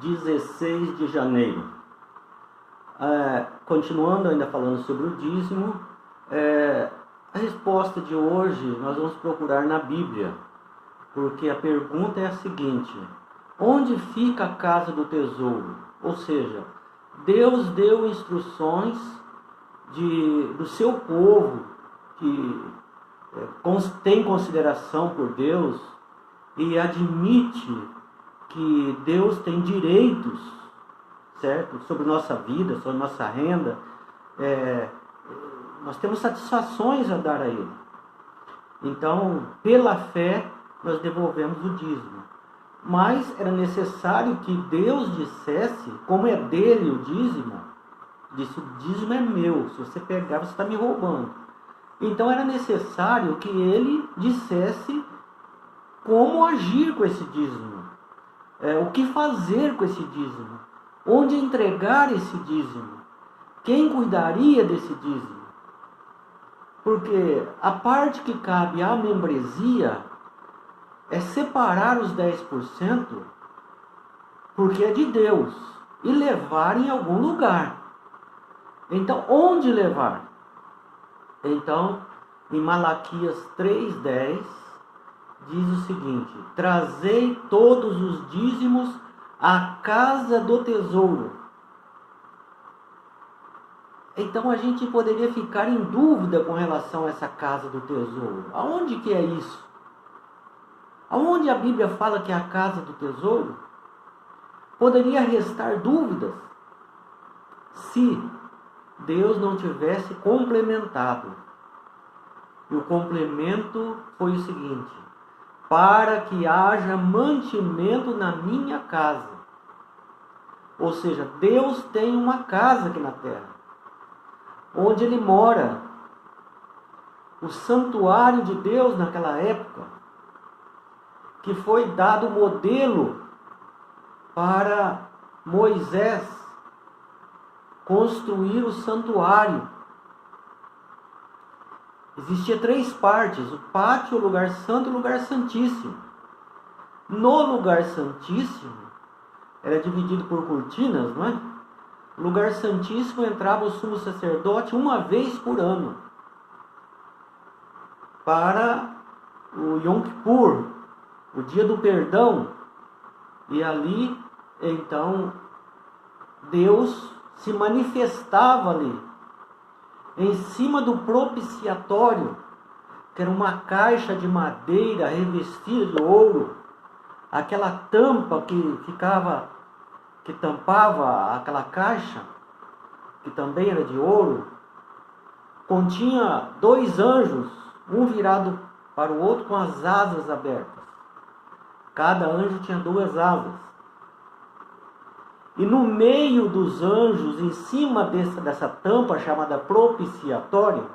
16 de janeiro. Continuando ainda falando sobre o dízimo, a resposta de hoje nós vamos procurar na Bíblia, porque a pergunta é a seguinte: onde fica a casa do tesouro? Ou seja, Deus deu instruções do seu povo que tem consideração por Deus e admite que Deus tem direitos, certo? Sobre nossa vida, sobre nossa renda. Nós temos satisfações a dar a Ele. Então, pela fé, nós devolvemos o dízimo. Mas era necessário que Deus dissesse, como é dele o dízimo, disse: o dízimo é meu, se você pegar, você está me roubando. Então era necessário que ele dissesse como agir com esse dízimo, o que fazer com esse dízimo, onde entregar esse dízimo, quem cuidaria desse dízimo. Porque a parte que cabe à membresia é separar os 10%, porque é de Deus, e levar em algum lugar. Então, onde levar? Então, em Malaquias 3:10, diz o seguinte: trazei todos os dízimos à casa do tesouro. Então a gente poderia ficar em dúvida com relação a essa casa do tesouro. Aonde que é isso? Aonde a Bíblia fala que é a casa do tesouro? Poderia restar dúvidas se Deus não tivesse complementado. E o complemento foi o seguinte: para que haja mantimento na minha casa. Ou seja, Deus tem uma casa aqui na terra, onde Ele mora. O santuário de Deus naquela época, que foi dado modelo para Moisés construir o santuário. Existia 3 partes: o pátio, o lugar santo e o lugar santíssimo. No lugar santíssimo era dividido por cortinas, não é? No lugar santíssimo entrava o sumo sacerdote uma vez por ano, para o Yom Kippur, o dia do perdão. E ali, então, Deus se manifestava ali, em cima do propiciatório, que era uma caixa de madeira revestida de ouro. Aquela tampa que tampava aquela caixa, que também era de ouro, continha 2 anjos, um virado para o outro com as asas abertas. Cada anjo tinha 2 asas. E no meio dos anjos, em cima dessa tampa chamada propiciatório,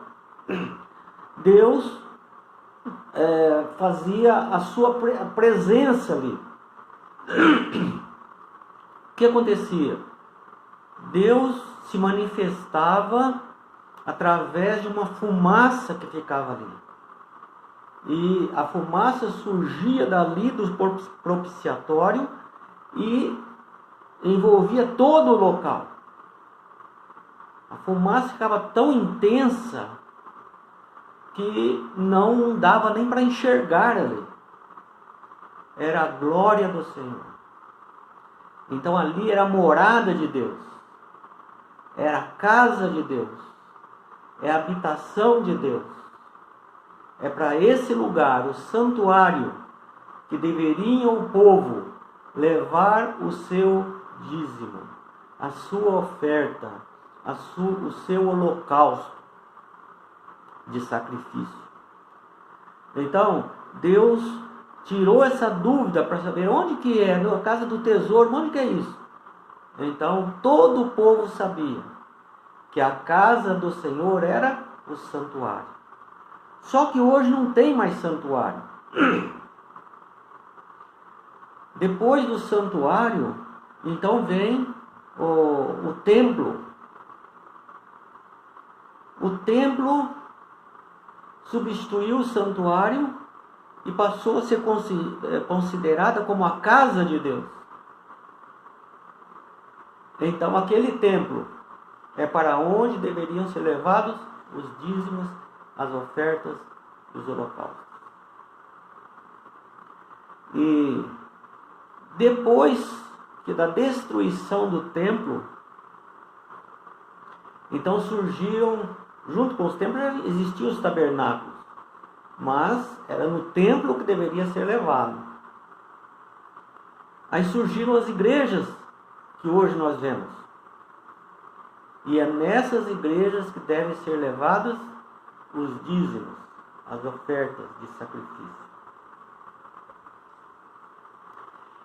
Deus fazia a sua presença ali. O que acontecia? Deus se manifestava através de uma fumaça que ficava ali. E a fumaça surgia dali do propiciatório e envolvia todo o local. A fumaça ficava tão intensa que não dava nem para enxergar ali. Era a glória do Senhor. Então ali era a morada de Deus, era a casa de Deus, é a habitação de Deus. É para esse lugar, o santuário, que deveria o povo levar o seu dízimo, a sua oferta, o seu holocausto de sacrifício. Então, Deus tirou essa dúvida para saber onde que é, na casa do tesouro, onde que é isso? Então, todo o povo sabia que a casa do Senhor era o santuário. Só que hoje não tem mais santuário. Depois do santuário, então vem o templo. O templo substituiu o santuário e passou a ser considerada como a casa de Deus. Então aquele templo é para onde deveriam ser levados os dízimos, as ofertas e os holocaustos. E depois da destruição do templo, então surgiram, junto com os templos existiam os tabernáculos, mas era no templo que deveria ser levado. Aí surgiram as igrejas que hoje nós vemos. E é nessas igrejas que devem ser levados os dízimos, as ofertas de sacrifício.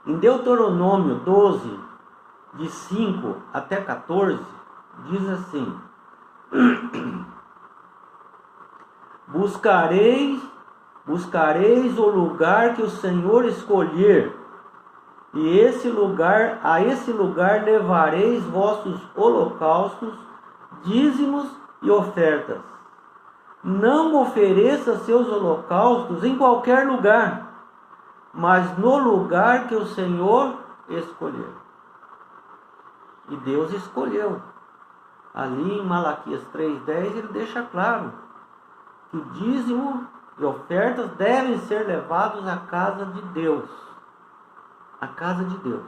Em Deuteronômio 12, de 5 até 14, diz assim: Buscareis o lugar que o Senhor escolher, e a esse lugar levareis vossos holocaustos, dízimos e ofertas. Não ofereça seus holocaustos em qualquer lugar, mas no lugar que o Senhor escolher. E Deus escolheu. Ali em Malaquias 3,10 ele deixa claro que o dízimo e ofertas devem ser levados à casa de Deus. A casa de Deus.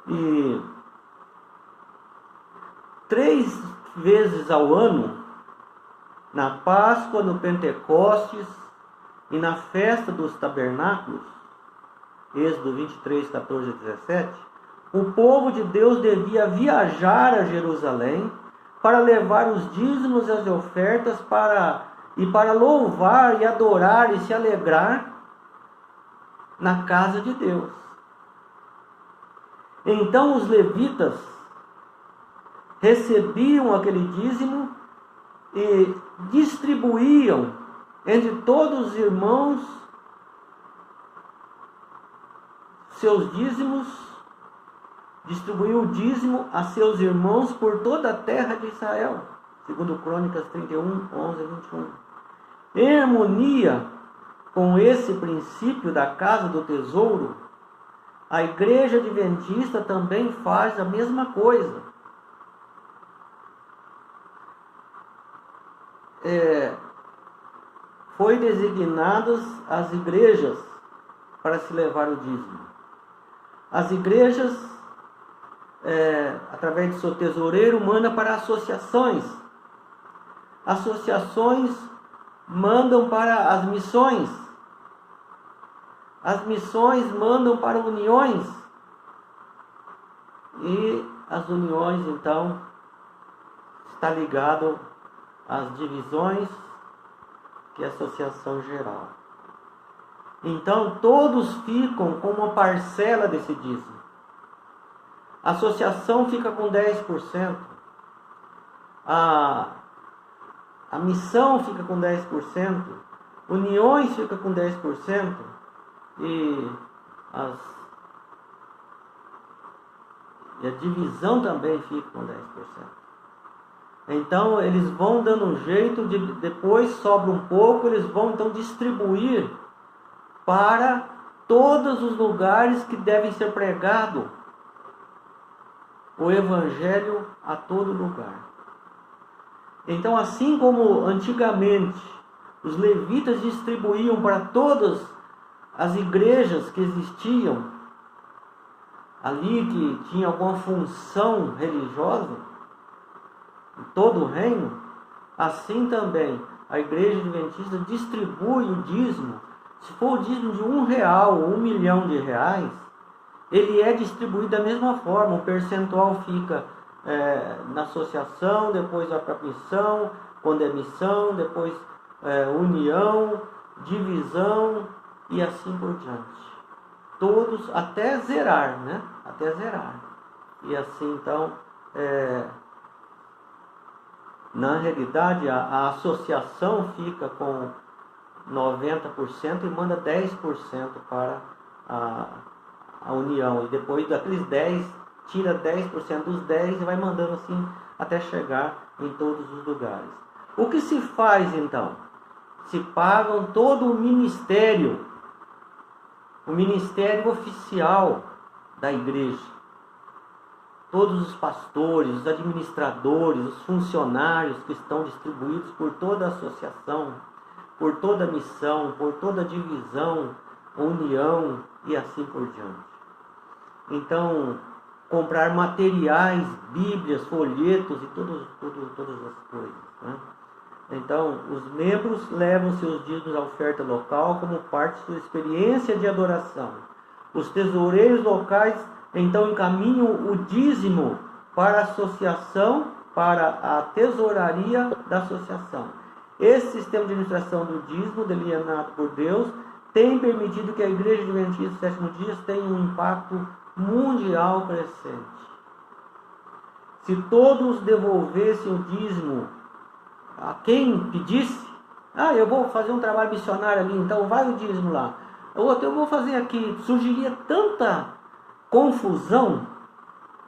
E 3 vezes ao ano, na Páscoa, no Pentecostes e na festa dos tabernáculos, Êxodo 23, 14 e 17, o povo de Deus devia viajar a Jerusalém para levar os dízimos e as ofertas para louvar e adorar e se alegrar na casa de Deus. Então os levitas recebiam aquele dízimo e distribuíam entre todos os irmãos seus dízimos, distribuíam o dízimo a seus irmãos por toda a terra de Israel, segundo Crônicas 31, 11 e 21. Em harmonia com esse princípio da casa do tesouro, a igreja adventista também faz a mesma coisa. Foi designadas as igrejas para se levar o dízimo. As igrejas, através de seu tesoureiro, mandam para associações. Associações mandam para as missões. As missões mandam para uniões. E as uniões, então, está ligado às divisões, que é a associação geral. Então, todos ficam com uma parcela desse dízimo. A associação fica com 10%. A missão fica com 10%. Uniões fica com 10%. E a divisão também fica com 10%. Então eles vão dando um jeito de, depois sobra um pouco, eles vão então distribuir para todos os lugares que devem ser pregado o evangelho a todo lugar. Então, assim como antigamente os levitas distribuíam para todas as igrejas que existiam ali, que tinha alguma função religiosa em todo o reino, assim também a igreja adventista distribui o dízimo. Se for o dízimo de R$1 ou R$1 milhão, ele é distribuído da mesma forma. O percentual fica na associação, depois vai para a missão, quando é missão, depois união, divisão e assim por diante. Todos até zerar, né? Até zerar. E assim então, na realidade, a associação fica com 90% e manda 10% para a união. E depois daqueles 10, tira 10% dos 10 e vai mandando assim até chegar em todos os lugares. O que se faz então? Se pagam todo o ministério oficial da igreja. todos os pastores, os administradores, os funcionários que estão distribuídos por toda a associação, por toda a missão, por toda a divisão, união e assim por diante. Então, comprar materiais, bíblias, folhetos e todas as coisas, né? Então, os membros levam seus dízimos à oferta local como parte de sua experiência de adoração. Os tesoureiros locais então encaminham o dízimo para a associação, para a tesouraria da associação. Esse sistema de administração do dízimo, delineado por Deus, tem permitido que a Igreja Adventista dos Sétimos Dias tenha um impacto mundial crescente. Se todos devolvessem o dízimo a quem pedisse, eu vou fazer um trabalho missionário ali, então vai o dízimo lá. Outro, eu vou fazer aqui, surgiria tanta confusão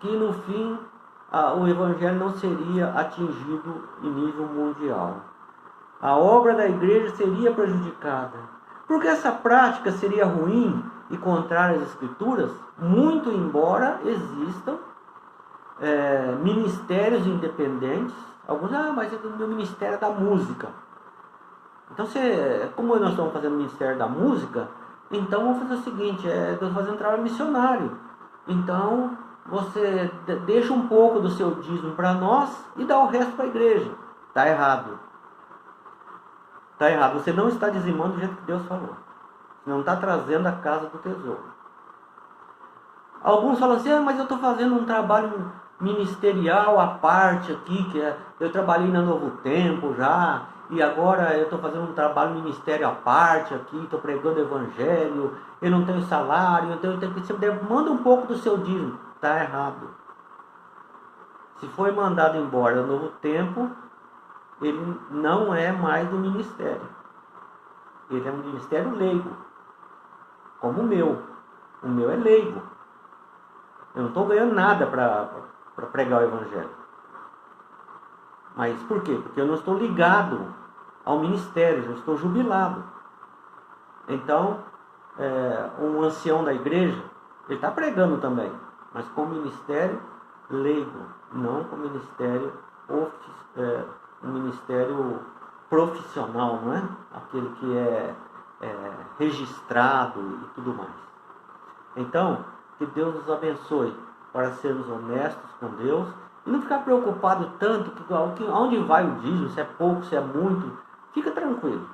que no fim o Evangelho não seria atingido em nível mundial. A obra da igreja seria prejudicada. Porque essa prática seria ruim e contrária às Escrituras, muito embora existam ministérios independentes. Alguns, mas o meu ministério é da música. Então, como nós estamos fazendo o ministério da música, então vamos fazer o seguinte, estou fazendo um trabalho missionário. Então, você deixa um pouco do seu dízimo para nós e dá o resto para a igreja. Está errado. Está errado. Você não está dizimando do jeito que Deus falou. Você não está trazendo a casa do tesouro. Alguns falam assim, mas eu estou fazendo um trabalho ministerial à parte aqui, eu trabalhei na Novo Tempo já, e agora eu estou fazendo um trabalho ministério à parte aqui, estou pregando o Evangelho, eu não tenho salário, então eu tenho que manda um pouco do seu dízimo. Está errado. Se foi mandado embora no Novo Tempo, ele não é mais do ministério. Ele é um ministério leigo, como o meu. O meu é leigo. Eu não estou ganhando nada para pregar o Evangelho. Mas por quê? Porque eu não estou ligado ao ministério, eu estou jubilado. Então, um ancião da igreja, ele está pregando também, mas com ministério leigo, não com ministério um ministério profissional, não é? Aquele que é registrado e tudo mais. Então, que Deus nos abençoe para sermos honestos com Deus e não ficar preocupado tanto que aonde vai o dízimo, se é pouco, se é muito. Fica tranquilo.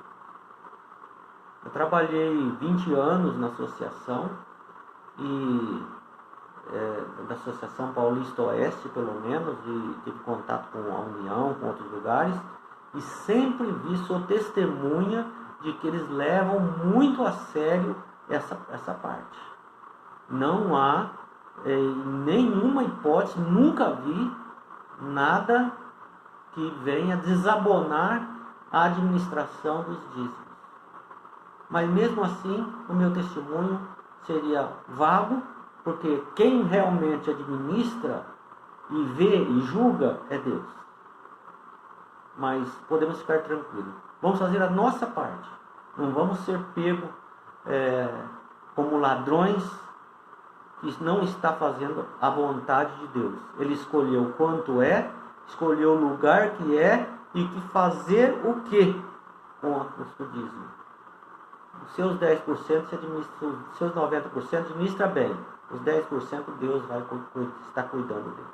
Eu trabalhei 20 anos na associação da Associação Paulista Oeste, pelo menos, e tive contato com a União, com outros lugares, e sempre sou testemunha de que eles levam muito a sério essa parte. Não há nenhuma hipótese, nunca vi nada que venha desabonar a administração dos dízimos. Mas mesmo assim, o meu testemunho seria vago, porque quem realmente administra e vê e julga é Deus. Mas podemos ficar tranquilos. Vamos fazer a nossa parte. Não vamos ser pegos como ladrões que não está fazendo a vontade de Deus. Ele escolheu quanto escolheu o lugar que e que fazer o que com o dízimo. Os seus 10% você administra, os seus 90% administra bem. Os 10% Deus vai estar cuidando dele.